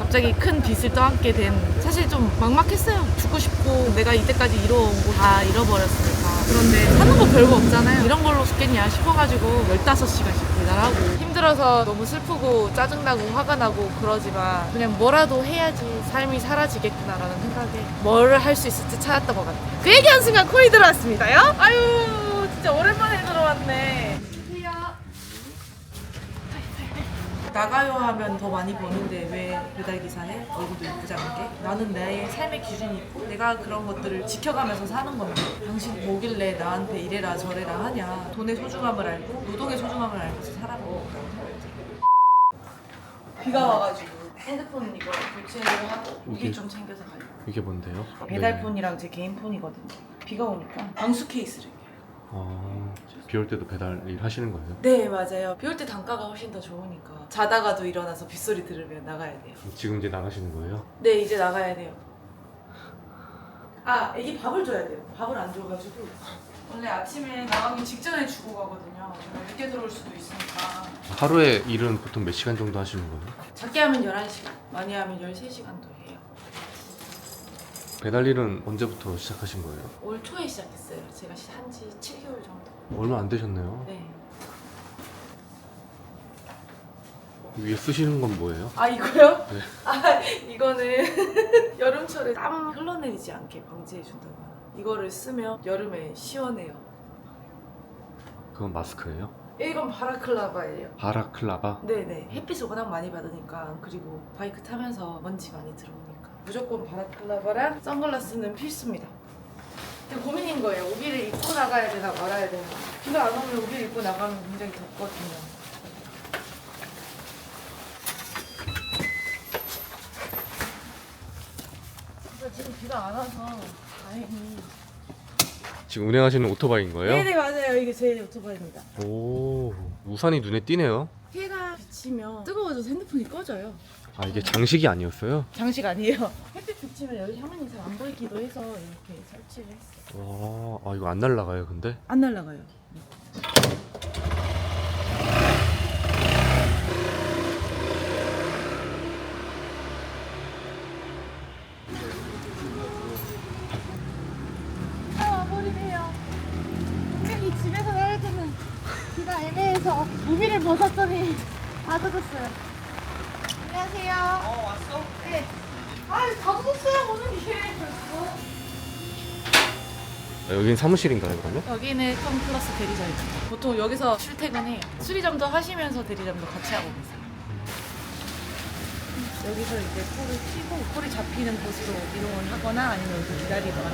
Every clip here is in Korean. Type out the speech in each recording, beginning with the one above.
갑자기 큰 빚을 떠안게 된, 사실 좀 막막했어요. 죽고 싶고 내가 이때까지 이뤄온 거 다 잃어버렸으니까. 그런데 사는 거 별거 없잖아요. 이런 걸로 죽겠냐 싶어가지고 15시간씩 배달하고, 힘들어서 너무 슬프고 짜증나고 화가 나고 그러지만 그냥 뭐라도 해야지 삶이 사라지겠구나라는 생각에 뭘 할 수 있을지 찾았던 것 같아요. 그 얘기한 순간 코이 들어왔습니다요. 아유 진짜 오랜만에 들어왔네. 나가요 하면 더 많이 버는데 왜 배달기사 해? 얼굴도 예쁘지 않게? 나는 내 삶의 기준이 있고 내가 그런 것들을 지켜가면서 사는 건데 당신 뭐길래 나한테 이래라 저래라 하냐. 돈의 소중함을 알고 노동의 소중함을 알고서 살아보고. 비가 와가지고 핸드폰 이거 교체를 하고 이게 좀 챙겨서 가요. 이게 뭔데요? 배달폰이랑 제 개인 폰이거든요. 비가 오니까 방수 케이스를. 비 올 때도 배달 일 하시는 거예요? 네 맞아요. 비 올 때 단가가 훨씬 더 좋으니까 자다가도 일어나서 빗소리 들으면 나가야 돼요. 지금 이제 나가시는 거예요? 네 이제 나가야 돼요. 아 애기 밥을 줘야 돼요. 밥을 안 줘가지고 원래 아침에 나가기 직전에 주고 가거든요. 제가 늦게 들어올 수도 있으니까. 하루에 일은 보통 몇 시간 정도 하시는 거예요? 작게 하면 11시간, 많이 하면 13시간도 해요. 배달 일은 언제부터 시작하신 거예요? 올 초에 시작했어요. 제가 한지 7개월 정도. 얼마 안 되셨네요. 네. 위에 쓰시는 건 뭐예요? 아 이거요? 네. 아 이거는 여름철에 땀 흘러내리지 않게 방지해준다고. 이거를 쓰면 여름에 시원해요. 그건 마스크예요? 이건 바라클라바예요. 바라클라바? 네네. 햇빛을 워낙 많이 받으니까, 그리고 바이크 타면서 먼지 많이 들어오니까 무조건 바라클라바랑 선글라스는 필수입니다. 근데 고민인 거예요. 우비를 입고 나가야 되나 말아야 되나. 비가 안 오면 우비를 입고 나가면 굉장히 덥거든요. 그래서 지금 비가 안 와서 다행히. 지금 운행하시는 오토바이인 거예요? 네네 맞아요. 이게 제 오토바이입니다. 오, 우산이 눈에 띄네요. 해가 비치면 뜨거워져서 핸드폰이 꺼져요. 아, 이게 장식이 아니었어요? 장식 아니에요. 햇빛 비치면 여기 화면이 잘 안 보이기도 해서 이렇게 설치를 했어요. 와, 이거 안 날라가요, 근데? 안 날아가요. 와버리네요. 굉장히 집에서 나갈 때는 비가 애매해서 우비를 벗었더니 다 젖었어요. 안녕하세요. 왔어? 네. 다 젖었어요, 오늘 이게. 여긴 사무실인가요, 그러면? 여기는 컴플러스 대리점입니다. 보통 여기서 출퇴근해요. 수리점도 하시면서 대리점도 같이 하고 계세요. 여기서 이제 폴을 피고 폴이 잡히는 곳으로 이동을 하거나 아니면 여기서 기다리거나.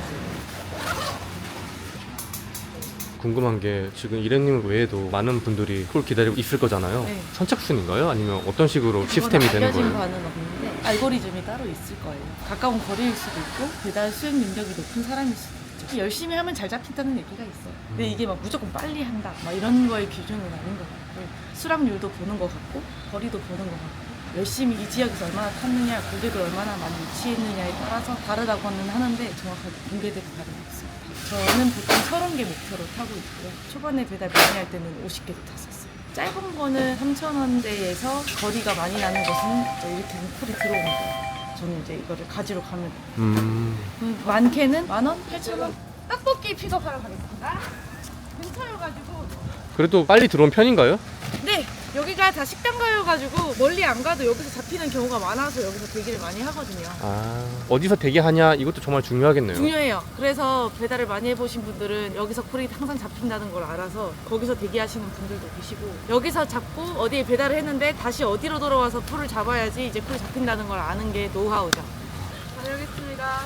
궁금한 게 지금 이래님 외에도 많은 분들이 폴 기다리고 있을 거잖아요. 네. 선착순인가요? 아니면 어떤 식으로 시스템이 되는 알려진 거예요? 바는 없는데 알고리즘이 따로 있을 거예요. 가까운 거리일 수도 있고 배달 수행 능력이 높은 사람일 수도 있죠. 열심히 하면 잘 잡힌다는 얘기가 있어요. 근데 이게 막 무조건 빨리 한다 막 이런 거의 기준은 아닌 것 같고, 수락률도 보는 것 같고 거리도 보는 것 같고, 열심히 이 지역에서 얼마나 탔느냐, 고객을 얼마나 많이 유치했느냐에 따라서 다르다고는 하는데 정확하게 공개되는 바는 없습니다. 저는 보통 30개 목표로 타고 있고요. 초반에 배달 많이 할 때는 50개도 탔었어요. 짧은 거는 3,000원대에서 거리가 많이 나는 것은 이제 이렇게 콜이 들어오는 거예요. 저는 이제 이거를 가지러 가면 돼요. 많게는 10,000원, 8,000원. 떡볶이 픽업하러 가겠습니다. 근처여가지고. 그래도 빨리 들어온 편인가요? 네, 여기가 다 식당가여가지고 멀리 안 가도 여기서 잡히는 경우가 많아서 여기서 대기를 많이 하거든요. 어디서 대기하냐 이것도 정말 중요하겠네요. 중요해요. 그래서 배달을 많이 해보신 분들은 여기서 콜이 항상 잡힌다는 걸 알아서 거기서 대기하시는 분들도 계시고, 여기서 잡고 어디에 배달을 했는데 다시 어디로 돌아와서 콜을 잡아야지 이제 콜이 잡힌다는 걸 아는 게 노하우죠. 다녀오겠습니다.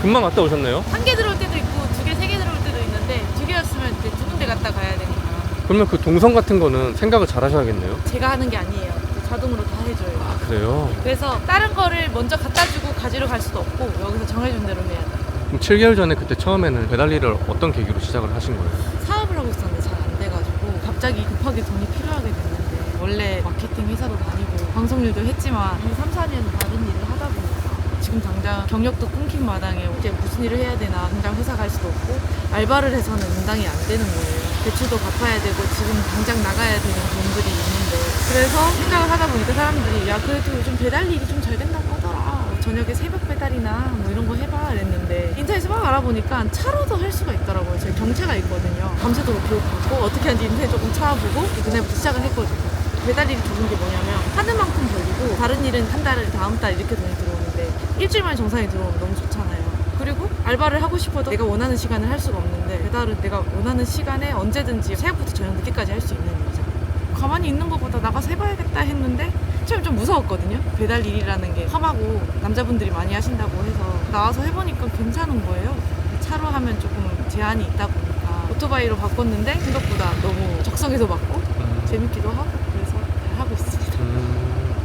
금방 갔다 오셨네요? 한 개 들어올 때도 있고 2개, 3개 들어올 때도 있는데 2개였으면 이제 2군데 갔다 가야 되니까. 그러면 그 동선 같은 거는 생각을 잘 하셔야겠네요. 제가 하는 게 아니에요. 자동으로 다 해줘요. 아, 그래요? 그래서 다른 거를 먼저 갖다 주고 가지러 갈 수도 없고 여기서 정해준 대로 해야 돼요. 그럼 7개월 전에 그때 처음에는 배달 일을 어떤 계기로 시작을 하신 거예요? 사업을 하고 있었는데 잘 안 돼가지고 갑자기 급하게 돈이 필요하게 됐는데, 원래 마케팅 회사도 다니고 방송 일도 했지만 한 3, 4년 다른 일을 하다 보니까 지금 당장 경력도 끊긴 마당에 이제 무슨 일을 해야 되나, 당장 회사 갈 수도 없고 알바를 해서는 인당이 안 되는 거예요. 대출도 갚아야 되고 지금 당장 나가야 되는 돈들이 있는데, 그래서 생각을 하다 보니까 사람들이 야 그래도 요즘 배달 일이 좀 잘 된다고 하더라, 저녁에 새벽 배달이나 뭐 이런 거 해봐 이랬는데, 인터넷에서 막 알아보니까 차로도 할 수가 있더라고요. 저희 경차가 있거든요. 밤새도록 교육받고 어떻게 하는지 인터넷 조금 찾아보고 그날부터 시작을 했거든요. 배달 일이 좋은 게 뭐냐면 하는 만큼 벌리고, 다른 일은 한 달, 다음 달 이렇게 돈이 들어오는데 일주일 만에 정산이 들어오면 너무 좋잖아요. 그리고 알바를 하고 싶어도 내가 원하는 시간을 할 수가 없는데, 배달은 내가 원하는 시간에 언제든지 새벽부터 저녁 늦게까지 할 수 있는 일이잖아요. 가만히 있는 것보다 나가서 해봐야겠다 했는데 처음에 좀 무서웠거든요. 배달 일이라는 게 험하고 남자분들이 많이 하신다고 해서 나와서 해보니까 괜찮은 거예요. 차로 하면 조금 제한이 있다 보니까 오토바이로 바꿨는데 생각보다 너무 적성에서 맞고 재밌기도 하고, 그래서 잘 하고 있습니다.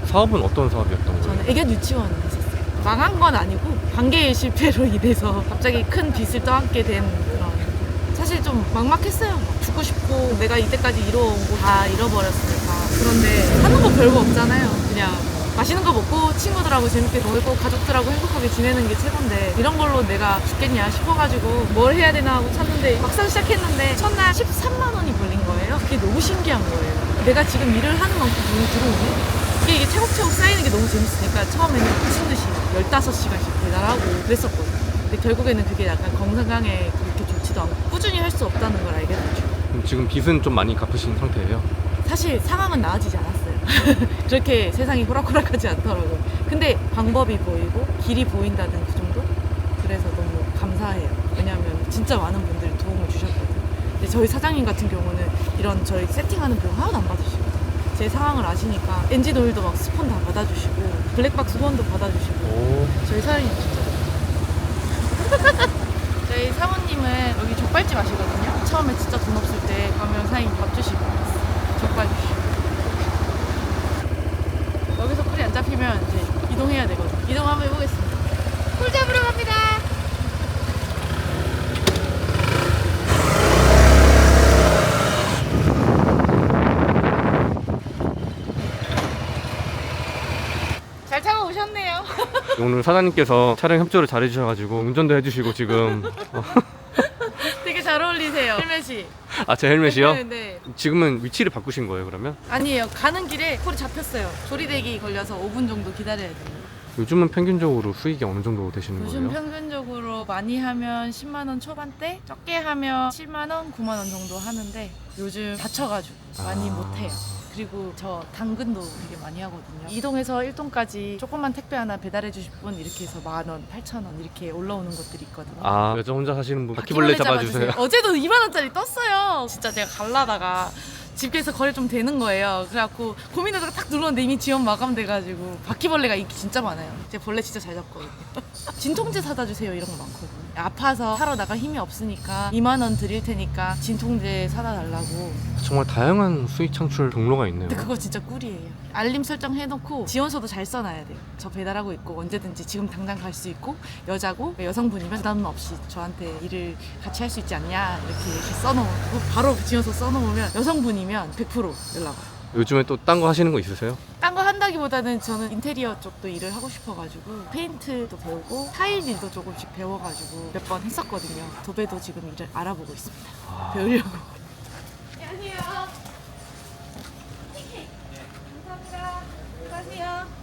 사업은 어떤 사업이었던 거예요? 저는 애견 유치원을 했었어요. 망한 건 아니고 관계의 실패로 인해서 갑자기 큰 빚을 떠안게 된 그런, 사실 좀 막막했어요. 죽고 싶고 내가 이때까지 이뤄온 거 다 잃어버렸으니까. 그런데 하는 거 별거 없잖아요. 그냥 맛있는 거 먹고 친구들하고 재밌게 놀고 가족들하고 행복하게 지내는 게 최고인데, 이런 걸로 내가 죽겠냐 싶어가지고 뭘 해야 되나 하고 찾는데, 막상 시작했는데 첫날 13만 원이 걸린 거예요. 그게 너무 신기한 거예요. 내가 지금 일을 하는 만큼 돈이 들어오네? 이게 차곡차곡 쌓이는 게 너무 재밌으니까 처음에는 미친 듯이 15시간씩 배달하고 그랬었거든요. 근데 결국에는 그게 약간 건강에 그렇게 좋지도 않고 꾸준히 할 수 없다는 걸 알게 됐죠. 그럼 지금 빚은 좀 많이 갚으신 상태예요? 사실 상황은 나아지지 않았어요. 그렇게 세상이 호락호락하지 않더라고요. 근데 방법이 보이고 길이 보인다는 그 정도? 그래서 너무 감사해요. 왜냐하면 진짜 많은 분들이 도움을 주셨거든요. 근데 저희 사장님 같은 경우는 이런 저희 세팅하는 비용 하나도 안 받으시거든요. 제 상황을 아시니까 엔진 오일도 막 스폰 다 받아주시고 블랙박스 후원도 받아주시고. 저희 사장님 진짜 저희 사모님은 여기 족발집 하시거든요. 처음에 진짜 돈 없을 때 가면 사장님 밥 주시고 족발 주시고. 여기서 꿀이 안 잡히면 이제 이동해야 되거든요. 이동 한번 해보겠습니다. 꿀 잡으러 갑니다. 잘 타고 오셨네요. 오늘 사장님께서 촬영 협조를 잘해주셔가지고 운전도 해주시고 지금 되게 잘 어울리세요. 헬멧이. 아, 제 헬멧이요? 네. 지금은 위치를 바꾸신 거예요 그러면? 아니에요. 가는 길에 콜이 잡혔어요. 조리대기 걸려서 5분 정도 기다려야 돼요. 요즘은 평균적으로 수익이 어느 정도 되시는 요즘 거예요? 평균적으로 많이 하면 10만 원 초반대, 적게 하면 7만 원, 9만 원 정도 하는데 요즘 다쳐가지고 많이 못해요. 그리고 저 당근도 되게 많이 하거든요. 2동에서 1동까지 조금만 택배 하나 배달해 주실 분 이렇게 해서 10,000원, 8,000원 이렇게 올라오는 것들이 있거든요. 아, 여자 혼자 사시는 분 바퀴벌레 잡아주세요. 어제도 2만 원짜리 떴어요. 진짜 제가 갈라다가 집에서 거래 좀 되는 거예요. 그래갖고 고민하다가 딱 눌렀는데 이미 지원 마감돼가지고 바퀴벌레가 인기 진짜 많아요. 제가 벌레 진짜 잘 잡거든요. 진통제 사다 주세요 이런 거 많거든요. 아파서 사러 나갈 힘이 없으니까 2만 원 드릴 테니까 진통제 사다 달라고. 정말 다양한 수익 창출 경로가 있네요. 근데 그거 진짜 꿀이에요. 알림 설정 해놓고 지원서도 잘 써놔야 돼요. 저 배달하고 있고 언제든지 지금 당장 갈 수 있고, 여자고 여성분이면 부담 없이 저한테 일을 같이 할 수 있지 않냐 이렇게 써놓고 바로 지원서 써놓으면, 여성분이면 100% 연락 와요. 요즘에 또 딴 거 하시는 거 있으세요? 딴 거 한다기보다는 저는 인테리어 쪽도 일을 하고 싶어가지고 페인트도 배우고 타일 일도 조금씩 배워가지고 몇 번 했었거든요. 도배도 지금 일을 알아보고 있습니다. 배우려고. 안녕하세요. 감사합니다. 수고하세요.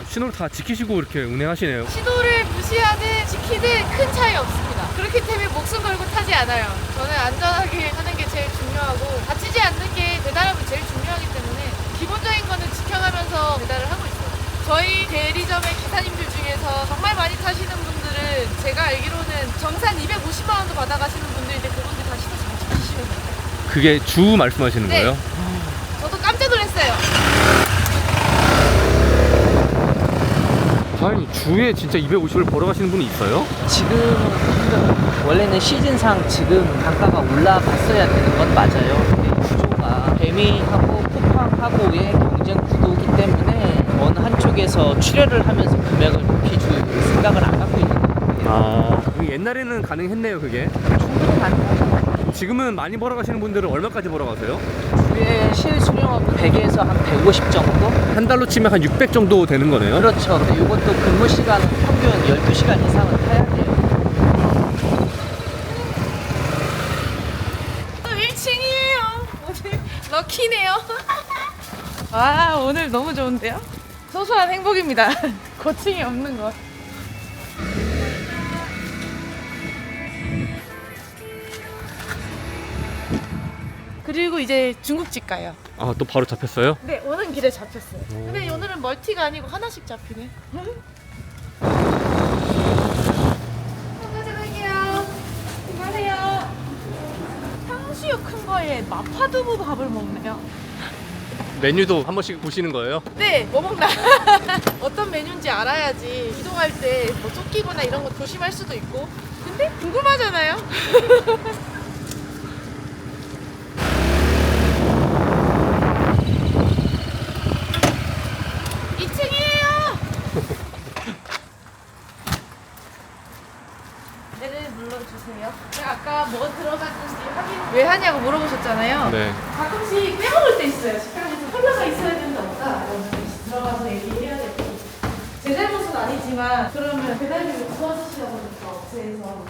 신호를 다 지키시고 이렇게 운행하시네요. 시도를 무시하든 지키든 큰 차이 없습니다. 그렇기 때문에 목숨 걸고 타지 않아요. 저는 안전하게 하는 게 제일 중요하고 다치지 않는 게 배달하면 제일 중요하기 때문에 기본적인 거는 지켜가면서 배달을 하고 있어요. 저희 대리점의 기사님들 중에서 정말 많이 타시는 분들은 제가 알기로는 정산 250만 원도 받아가시는 분들인데 그분들 다 시도 잘 지키시는 거예요. 그게 주 말씀하시는 네. 거예요? 저도 깜짝 놀랐어요. 사장님 주에 진짜 250을 벌어가시는 분이 있어요? 지금은 힘들어요. 원래는 시즌상 지금 단가가 올라갔어야 되는 건 맞아요. 근데 구조가 배미하고 쿠팡하고의 경쟁 구도이기 때문에 어느 한쪽에 위해서 출혈을 하면서 금액을 높이 줄 생각을 안 갖고 있는 거예요. 아, 옛날에는 가능했네요, 그게. 충분히 가능하죠. 지금은 많이 벌어가시는 분들은 얼마까지 벌어가세요? 주에 실수령하고 100에서 한 150 정도? 한 달로 치면 한 600 정도 되는 거네요? 그렇죠. 근데 이것도 근무 시간은 평균 12시간 이상은 타야 돼요. 또 1층이에요. 오늘 럭키네요. 와, 오늘 너무 좋은데요? 소소한 행복입니다. 고층이 없는 것. 그리고 이제 중국집 가요. 아, 또 바로 잡혔어요? 네, 오는 길에 잡혔어요. 근데 오늘은 멀티가 아니고 하나씩 잡히네. 가져갈게요. 이거세요. 탕수육 큰 거에 마파두부 밥을 먹네요. 메뉴도 한 번씩 보시는 거예요? 네, 뭐 먹나? 어떤 메뉴인지 알아야지 이동할 때 뭐 쫓기거나 이런 거 조심할 수도 있고. 근데 궁금하잖아요. 2층이에요. 얘를 눌러주세요. 제가 아까 뭐 들어갔는지 확인 왜 하냐고 물어보셨잖아요. 네. 가끔씩 빼먹을 때 있어요. 식당에서 컬러가 있어야 된다 없다. 그러면 들어가서 얘기해야 되고. 제 잘못은 아니지만 그러면 배달비를 도와주시다 보니까 업체에서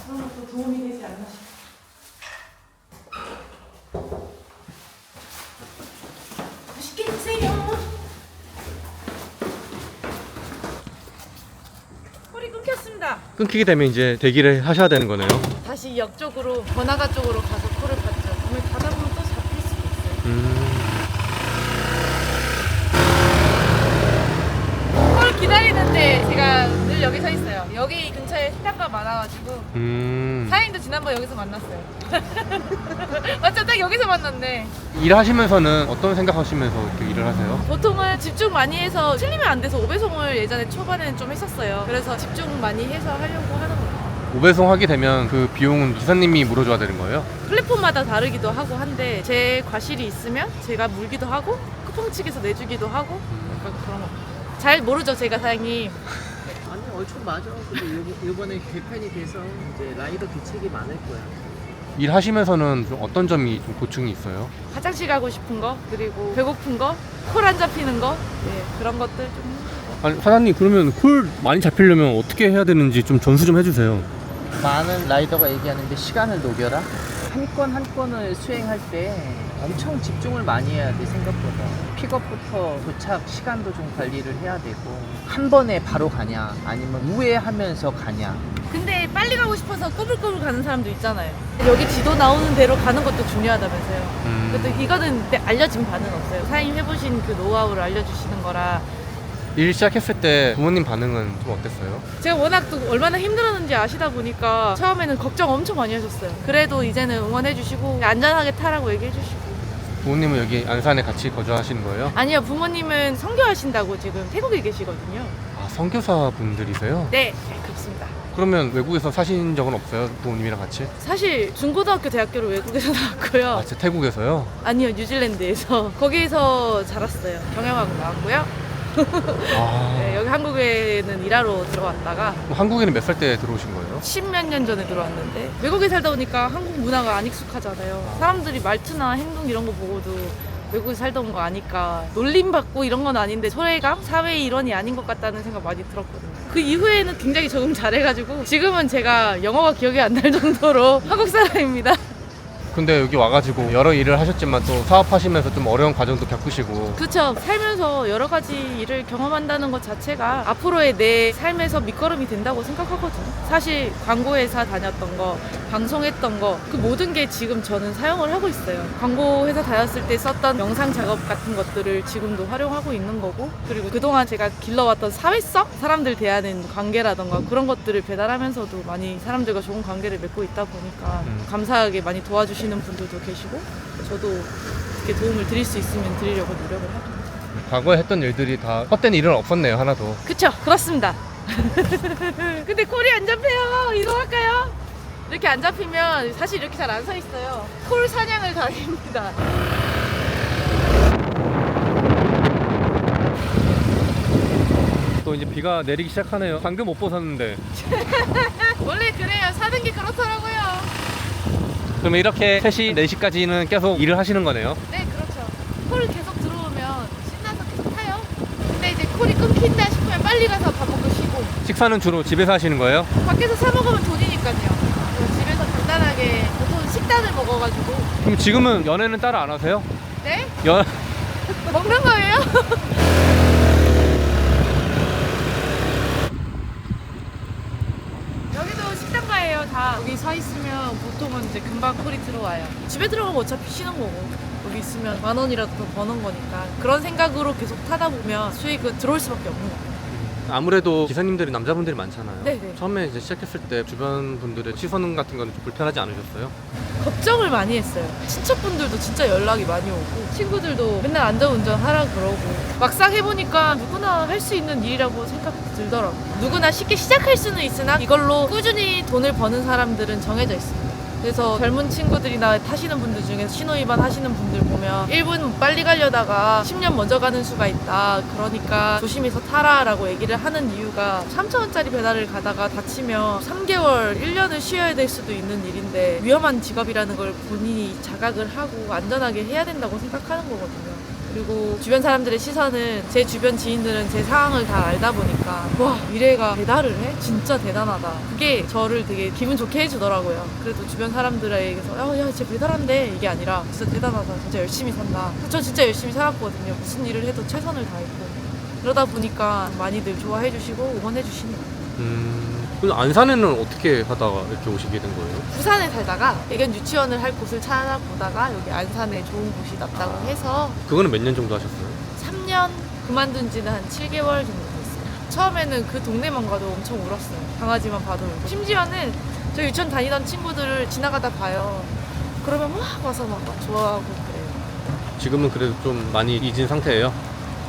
그런 것도 도움이 되지 않나 싶어요. 맛있게 드세요. 꼬리 끊겼습니다. 끊기게 되면 이제 대기를 하셔야 되는 거네요. 다시 역 쪽으로 번화가 쪽으로 가서 콜을 받죠. 그러면 가다 보면 또 잡힐 수도 있어요. 콜 기다리는데 제가 늘 여기 서 있어요. 여기 근처에 식당가 많아가지고 사장님도 지난번 여기서 만났어요. 맞죠? 딱 여기서 만났네. 일하시면서는 어떤 생각하시면서 이렇게 일을 하세요? 보통은 집중 많이 해서 틀리면 안 돼서 5배송을 예전에 초반에는 좀 했었어요. 그래서 집중 많이 해서 하려고 하는 거예요. 5배송 하게 되면 그 비용은 기사님이 물어줘야 되는 거예요? 플랫폼마다 다르기도 하고 한데 제 과실이 있으면 제가 물기도 하고 쿠팡 측에서 내주기도 하고 약간 그런 거. 잘 모르죠, 제가 사장님. 아니 얼추 맞아. 근데 이번에 개편이 돼서 이제 라이더 대책이 많을 거야. 일하시면서는 좀 어떤 점이 좀 고충이 있어요? 화장실 가고 싶은 거, 그리고 배고픈 거, 콜 안 잡히는 거, 네, 그런 것들 좀. 아니 사장님, 그러면 콜 많이 잡히려면 어떻게 해야 되는지 좀 전수 좀 해주세요. 많은 라이더가 얘기하는데 시간을 녹여라. 한 건 한 건을 수행할 때 엄청 집중을 많이 해야 돼. 생각보다 픽업부터 도착 시간도 좀 관리를 해야 되고, 한 번에 바로 가냐 아니면 우회하면서 가냐. 근데 빨리 가고 싶어서 꼬불꼬불 가는 사람도 있잖아요. 여기 지도 나오는 대로 가는 것도 중요하다면서요. 그래도 이거는 알려진 바는 없어요. 사장님 해보신 그 노하우를 알려주시는 거라. 일 시작했을 때 부모님 반응은 좀 어땠어요? 제가 워낙 또 얼마나 힘들었는지 아시다 보니까 처음에는 걱정 엄청 많이 하셨어요. 그래도 이제는 응원해주시고 안전하게 타라고 얘기해주시고. 부모님은 여기 안산에 같이 거주하시는 거예요? 아니요, 부모님은 선교하신다고 지금 태국에 계시거든요. 아, 선교사 분들이세요? 네, 그렇습니다. 그러면 외국에서 사신 적은 없어요? 부모님이랑 같이? 사실 중고등학교, 대학교를 외국에서 나왔고요. 아, 진짜 태국에서요? 아니요, 뉴질랜드에서. 거기서 자랐어요. 경영학을 나왔고요. 아, 네, 여기 한국에는 일하러 들어왔다가 그럼 한국에는 몇 살 때 들어오신 거예요? 10몇 년 전에 들어왔는데 외국에 살다 보니까 한국 문화가 안 익숙하잖아요. 사람들이 말투나 행동 이런 거 보고도 외국에 살다 온 거 아니까 놀림받고 이런 건 아닌데 소외감? 사회의 일원이 아닌 것 같다는 생각 많이 들었거든요. 그 이후에는 굉장히 적응 잘해가지고 지금은 제가 영어가 기억이 안 날 정도로 한국 사람입니다. 근데 여기 와가지고 여러 일을 하셨지만 또 사업하시면서 좀 어려운 과정도 겪으시고. 그렇죠. 살면서 여러 가지 일을 경험한다는 것 자체가 앞으로의 내 삶에서 밑거름이 된다고 생각하거든요. 사실 광고회사 다녔던 거, 방송했던 거, 그 모든 게 지금 저는 사용을 하고 있어요. 광고회사 다녔을 때 썼던 영상 작업 같은 것들을 지금도 활용하고 있는 거고, 그리고 그동안 제가 길러왔던 사회성? 사람들 대하는 관계라던가 그런 것들을 배달하면서도 많이 사람들과 좋은 관계를 맺고 있다 보니까 감사하게 많이 도와주시는 분들도 계시고, 저도 이렇게 도움을 드릴 수 있으면 드리려고 노력을 하고. 과거에 했던 일들이 다 헛된 일은 없었네요, 하나도. 그쵸, 그렇습니다. 근데 콜이 안 잡혀요. 이동할까요? 이렇게 안 잡히면 사실 이렇게 잘 안 서 있어요. 콜 사냥을 다닙니다. 또 이제 비가 내리기 시작하네요. 방금 옷 벗었는데. 원래 그래요. 사는 게 그렇더라고요. 그러면 이렇게 3시, 4시까지는 계속 일을 하시는 거네요? 네, 그렇죠. 콜 계속 들어오면 신나서 계속 타요. 근데 이제 콜이 끊긴다 싶으면 빨리 가서 밥 먹고 쉬고. 식사는 주로 집에서 하시는 거예요? 밖에서 사 먹으면 돈이니까요. 그래서 집에서 간단하게 보통 식단을 먹어가지고. 그럼 지금은 연애는 따로 안 하세요? 네? 연... 먹는 거예요? 여기도 식당가예요. 다 여기 서 있으면 보통은 이제 금방 콜이 들어와요. 집에 들어가면 어차피 쉬는 거고 여기 있으면 10,000원이라도 더 버는 거니까 그런 생각으로 계속 타다 보면 수익은 들어올 수밖에 없는 거예요. 아무래도 기사님들이 남자분들이 많잖아요. 네네. 처음에 이제 시작했을 때 주변 분들의 시선 같은 건 좀 불편하지 않으셨어요? 걱정을 많이 했어요. 친척분들도 진짜 연락이 많이 오고 친구들도 맨날 안전운전 하라 그러고 막상 해보니까 누구나 할 수 있는 일이라고 생각이 들더라고요. 누구나 쉽게 시작할 수는 있으나 이걸로 꾸준히 돈을 버는 사람들은 정해져 있습니다. 그래서 젊은 친구들이나 타시는 분들 중에 신호위반 하시는 분들 보면 1분 빨리 가려다가 10년 먼저 가는 수가 있다. 그러니까 조심해서 타라 라고 얘기를 하는 이유가 3,000원짜리 배달을 가다가 다치면 3개월, 1년을 쉬어야 될 수도 있는 일인데 위험한 직업이라는 걸 본인이 자각을 하고 안전하게 해야 된다고 생각하는 거거든요. 그리고 주변 사람들의 시선은 제 주변 지인들은 제 상황을 다 알다 보니까 와 미래가 배달을 해? 진짜 대단하다. 그게 저를 되게 기분 좋게 해주더라고요. 그래도 주변 사람들에게서 야쟤 배달한대 이게 아니라 진짜 대단하다. 진짜 열심히 산다. 저 진짜 열심히 살았거든요. 무슨 일을 해도 최선을 다했고 그러다 보니까 많이들 좋아해 주시고 응원해 주시네요. 그럼 안산에는 어떻게 하다가 이렇게 오시게 된 거예요? 부산에 살다가 애견 유치원을 할 곳을 찾아보다가 여기 안산에 좋은 곳이 낫다고 해서 그거는 몇 년 정도 하셨어요? 3년 그만둔 지는 한 7개월 정도 됐어요. 처음에는 그 동네만 가도 엄청 울었어요. 강아지만 봐도 울고. 심지어는 저 유치원 다니던 친구들을 지나가다 봐요. 그러면 막 와서 막 좋아하고 그래요. 지금은 그래도 좀 많이 잊은 상태예요?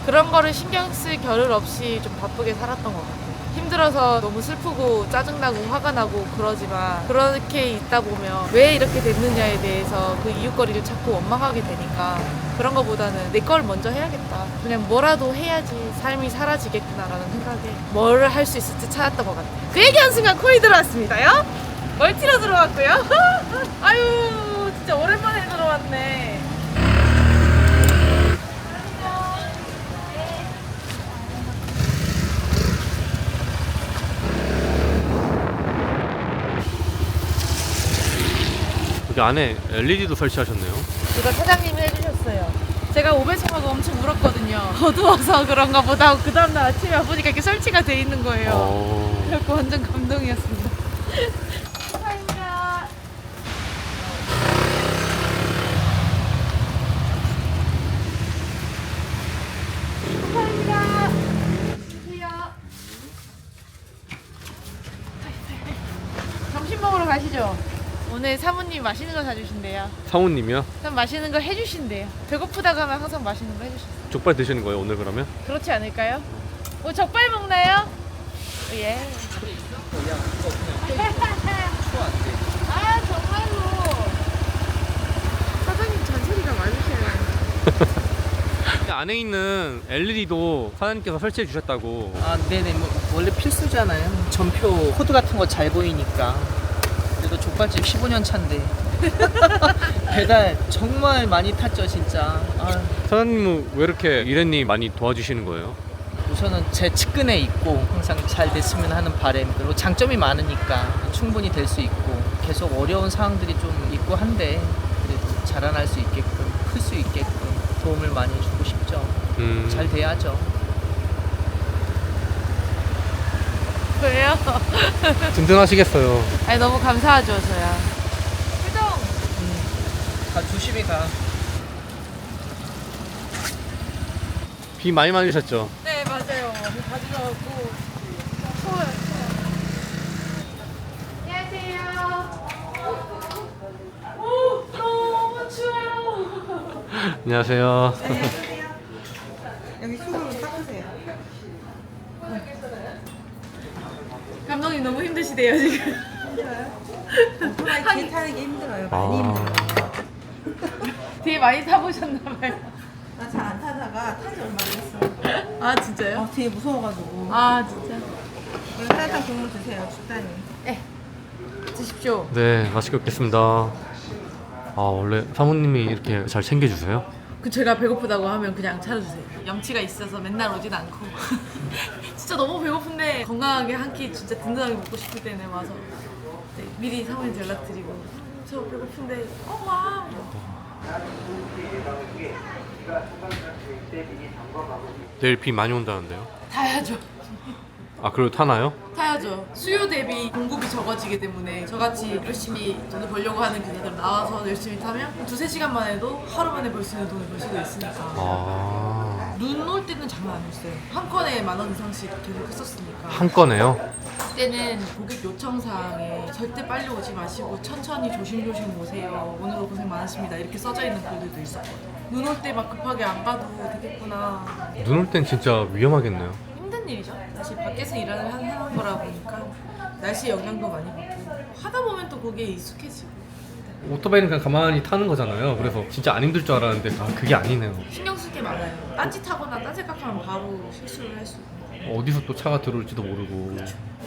그런 거를 신경 쓸 겨를 없이 좀 바쁘게 살았던 것 같아요. 힘들어서 너무 슬프고 짜증나고 화가 나고 그러지만 그렇게 있다 보면 왜 이렇게 됐느냐에 대해서 그 이유거리를 찾고 원망하게 되니까 그런 거보다는 내 걸 먼저 해야겠다. 그냥 뭐라도 해야지 삶이 사라지겠구나라는 생각에 뭘 할 수 있을지 찾았던 것 같아요. 그 얘기한 순간 콜이 들어왔습니다요. 멀티로 들어왔고요. 아유 진짜 오랜만에 들어왔네. 여기 안에 LED도 설치하셨네요. 누가 사장님이 해주셨어요. 제가 오배송하고 엄청 울었거든요. 어두워서 그런가 보다 하고 그 다음날 아침에 와보니까 이렇게 설치가 돼 있는 거예요. 그래서 완전 감동이었습니다. 감사합니다. 감사합니다. 드세요. 점심 먹으러 가시죠. 오늘 사모님 맛있는 거 사주신대요. 사모님이요? 그럼 맛있는 거 해주신대요. 배고프다가 하면 항상 맛있는 거 해주신대요. 족발 드시는 거예요 오늘 그러면? 그렇지 않을까요? 뭐 족발 먹나요? 예. 아 정말로 사장님 잔소리가 많으셔요. 안에 있는 LED도 사장님께서 설치해 주셨다고. 아, 네네. 뭐 원래 필수잖아요. 전표 코드 같은 거 잘 보이니까. 그래도 족발집 15년 차인데 배달 정말 많이 탔죠 진짜. 아, 사장님은 왜 이렇게 이래님 많이 도와주시는 거예요? 우선은 제 측근에 있고 항상 잘 됐으면 하는 바람. 그리고 장점이 많으니까 충분히 될 수 있고 계속 어려운 상황들이 좀 있고 한데 그래도 자라날 수 있게끔 클 수 있게끔 도움을 많이 주고 싶죠. 잘 돼야죠. 왜요? 든든하시겠어요. 아니 너무 감사하죠 저야. 회동. 가 조심히 가. 비 많이 맞으셨죠? 네 맞아요. 가져가고 추워요. 안녕하세요. 오 너무 추워요. 안녕하세요. 여기 수건으로 닦으세요. 감독님 너무 힘드시대요 지금. 오토바이 뒤에 타는 게 힘들어요. 많이 힘들어요. 되게 많이 타보셨나봐요. 나 잘 안 타다가 탄지 얼마 안 됐어. 아 진짜요? 되게 무서워가지고. 아 진짜? 이거 따뜻한 국물 드세요, 식단이. 드십시오. 네, 맛있게 먹겠습니다. 아, 원래 사모님이 이렇게 잘 챙겨주세요? 그 제가 배고프다고 하면 그냥 차려주세요. 염치가 있어서 맨날 오진 않고 진짜 너무 배고픈데 건강하게 한 끼 진짜 든든하게 먹고 싶을 때는 와서 네, 미리 사모님 연락드리고 저 배고픈데 엄마 내일 비 많이 온다는데요? 타야죠. 아, 그리고 타나요? 타야죠. 수요 대비 공급이 적어지기 때문에 저같이 열심히 돈을 벌려고 하는 기사들 나와서 열심히 타면 두세 시간만 해도 하루 만에 벌 수 있는 돈을 벌 수도 있으니까. 아, 눈 올 때는 장난 아니었어요. 한 건에 10,000원 이상씩 계속 했었으니까. 한 건에요? 그때는 고객 요청사항에 절대 빨리 오지 마시고 천천히 조심조심 오세요. 오늘도 고생 많으십니다. 이렇게 써져 있는 글들도 있었거든요. 눈 올 때 막 급하게 안 가도 되겠구나. 눈 올 땐 진짜 위험하겠네요. 힘든 일이죠. 사실 밖에서 일을 하는 거라 보니까 날씨 영향도 많이 받고 하다 보면 또 거기에 익숙해지고 오토바이는 그냥 가만히 타는 거잖아요. 그래서 진짜 안 힘들 줄 알았는데 그게 아니네요. 신경 쓸 게 많아요. 딴짓하거나 딴 생각하면 바로 실수를 할 수 있고 어디서 또 차가 들어올지도 모르고.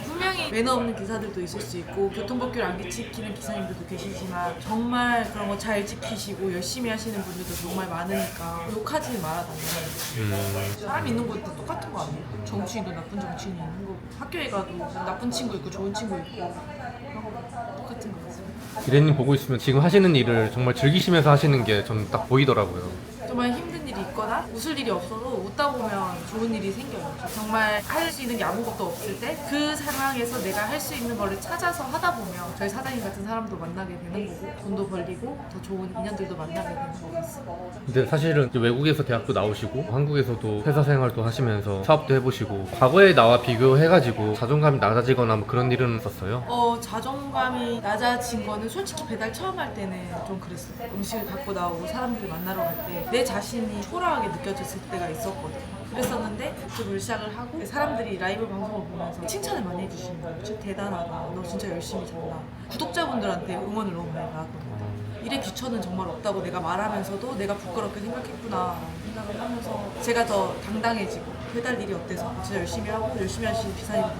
분명히 매너 없는 기사들도 있을 수 있고 교통법규를 안 지키는 기사님들도 계시지만 정말 그런 거 잘 지키시고 열심히 하시는 분들도 정말 많으니까 욕하지 말아달라는 사람 있는 것도 똑같은 거 아니에요? 정치인도 나쁜 정치인이 있는 거고 학교에 가도 나쁜 친구 있고 좋은 친구 있고 그런 거 똑같은 거지. 기래님 보고 있으면 지금 하시는 일을 정말 즐기시면서 하시는 게 저는 딱 보이더라고요. 정말 힘든 일이 있거나 웃을 일이 없어도 웃다 보면 좋은 일이 생겨요. 정말 할 수 있는 게 아무것도 없을 때 그 상황에서 내가 할 수 있는 거를 찾아서 하다 보면 저희 사장님 같은 사람도 만나게 되는 거고 돈도 벌리고 더 좋은 인연들도 만나게 되는 거겠어요. 근데 사실은 이제 외국에서 대학도 나오시고 한국에서도 회사 생활도 하시면서 사업도 해보시고 과거에 나와 비교해가지고 자존감이 낮아지거나 뭐 그런 일은 있었어요? 자존감이 낮아진 거는 솔직히 배달 처음 할 때는 좀 그랬어요. 음식을 갖고 나오고 사람들을 만나러 갈 때 내 자신이 초라하게 느껴졌을 때가 있었거든요. 그랬었는데 유튜브를 시작을 하고 사람들이 라이브 방송을 보면서 칭찬을 많이 해주시는 거예요. 진짜 대단하다. 너 진짜 열심히 산다. 구독자분들한테 응원을 너무 많이 나왔거든요. 일의 귀천은 정말 없다고 내가 말하면서도 내가 부끄럽게 생각했구나 생각을 하면서 제가 더 당당해지고 배달 일이 어때서 진짜 열심히 하고 열심히 하시는 기사님들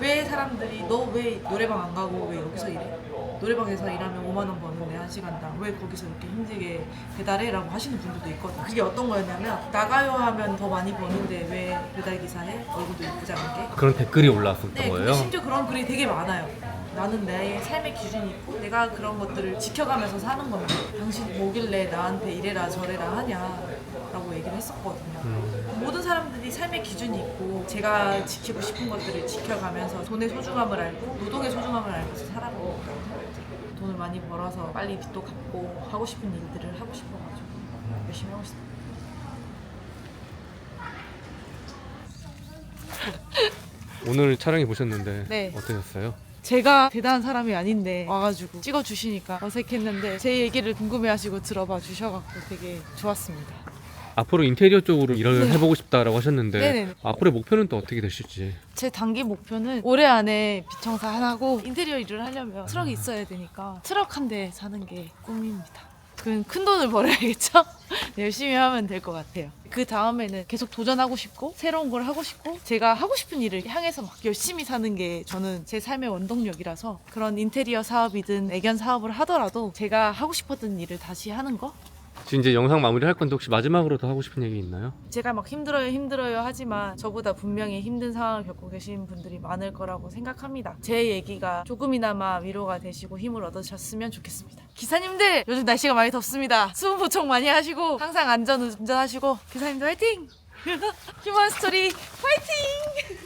왜 사람들이 너 왜 노래방 안 가고 왜 여기서 일해? 노래방에서 일하면 5만 원 버는데 1시간당 왜 거기서 이렇게 힘들게 배달해? 라고 하시는 분들도 있거든요. 그게 어떤 거였냐면 나가요 하면 더 많이 버는데 왜 배달기사해? 얼굴도 예쁘지 않게? 그런 댓글이 올라왔었던 네, 거예요? 근데 심지어 그런 글이 되게 많아요. 나는 나의 삶의 기준이 있고 내가 그런 것들을 지켜가면서 사는 건데 당신 뭐길래 나한테 이래라 저래라 하냐 라고 얘기를 했었거든요. 모든 사람들이 삶의 기준이 있고 제가 지키고 싶은 것들을 지켜가면서 돈의 소중함을 알고 노동의 소중함을 알고서 살아가고 돈을 많이 벌어서 빨리 빚도 갚고 하고 싶은 일들을 하고 싶어가지고 열심히 하고 있습니다. 오늘 촬영해 보셨는데 네. 어떠셨어요? 제가 대단한 사람이 아닌데 와가지고 찍어주시니까 어색했는데 제 얘기를 궁금해하시고 들어봐 주셔갖고 되게 좋았습니다. 앞으로 인테리어 쪽으로 일을 해보고 싶다라고 하셨는데 네네네. 앞으로의 목표는 또 어떻게 되실지? 제 단기 목표는 올해 안에 빛청사 하나고 인테리어 일을 하려면 트럭이 있어야 되니까 트럭 한 대 사는 게 꿈입니다. 그건 큰 돈을 벌어야겠죠? 열심히 하면 될 것 같아요. 그 다음에는 계속 도전하고 싶고 새로운 걸 하고 싶고 제가 하고 싶은 일을 향해서 막 열심히 사는 게 저는 제 삶의 원동력이라서 그런 인테리어 사업이든 애견 사업을 하더라도 제가 하고 싶었던 일을 다시 하는 거? 지금 이제 영상 마무리할 건데 혹시 마지막으로 더 하고 싶은 얘기 있나요? 제가 막 힘들어요 하지만 저보다 분명히 힘든 상황을 겪고 계신 분들이 많을 거라고 생각합니다. 제 얘기가 조금이나마 위로가 되시고 힘을 얻으셨으면 좋겠습니다. 기사님들 요즘 날씨가 많이 덥습니다. 수분 보충 많이 하시고 항상 안전 운전하시고 기사님들 화이팅! 휴먼 스토리 화이팅!